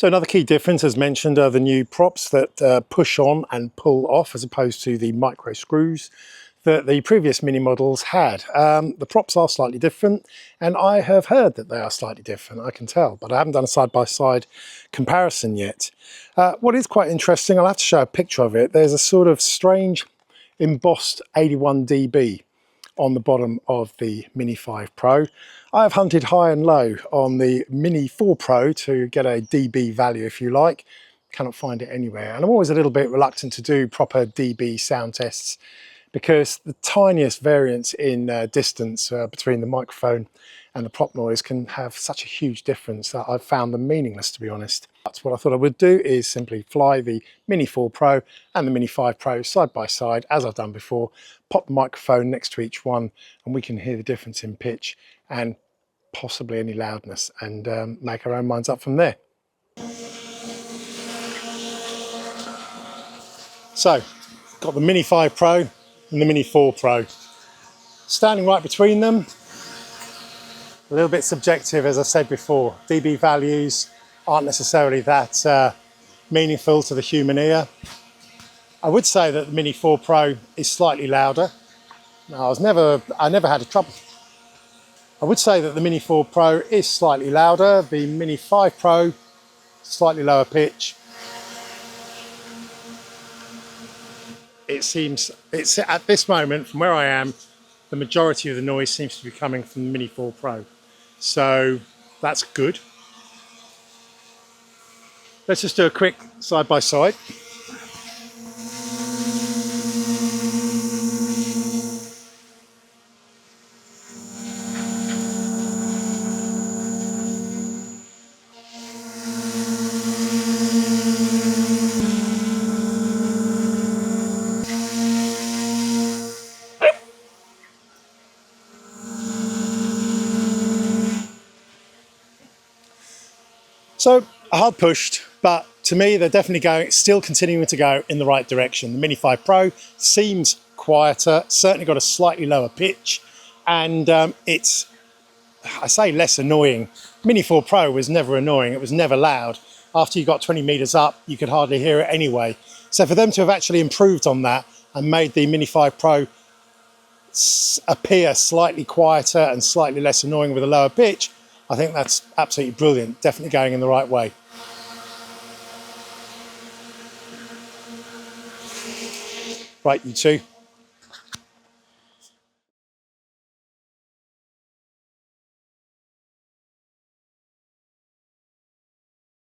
So another key difference, as mentioned, are the new props that push on and pull off, as opposed to the micro screws that the previous Mini models had. The props are slightly different, and I have heard that they are slightly different, I can tell, but I haven't done a side-by-side comparison yet. What is quite interesting, I'll have to show a picture of it, there's a sort of strange embossed 81 dB on the bottom of the Mini 5 Pro. I have hunted high and low on the Mini 4 Pro to get a dB value, if you like. Cannot find it anywhere, and I'm always a little bit reluctant to do proper dB sound tests because the tiniest variance in distance between the microphone and the prop noise can have such a huge difference that I've found them meaningless, to be honest. That's what I thought I would do, is simply fly the Mini 4 Pro and the Mini 5 Pro side by side, as I've done before, pop the microphone next to each one, and we can hear the difference in pitch and possibly any loudness, and make our own minds up from there. So, got the Mini 5 Pro and the Mini 4 Pro. Standing right between them, a little bit subjective, as I said before. dB values aren't necessarily that meaningful to the human ear. I would say that the Mini 4 Pro is slightly louder. Now, I never had a trouble. I would say that the Mini 4 Pro is slightly louder. The Mini 5 Pro, slightly lower pitch. It's at this moment, from where I am, the majority of the noise seems to be coming from the Mini 4 Pro. So that's good. Let's just do a quick side by side. So hard pushed, but to me they're definitely still continuing to go in the right direction. The Mini 5 Pro seems quieter, certainly got a slightly lower pitch, and it's, I say, less annoying. Mini 4 Pro was never annoying, it was never loud. After you got 20 meters up, you could hardly hear it anyway. So for them to have actually improved on that and made the Mini 5 Pro appear slightly quieter and slightly less annoying with a lower pitch, I think that's absolutely brilliant, definitely going in the right way. Right, you two,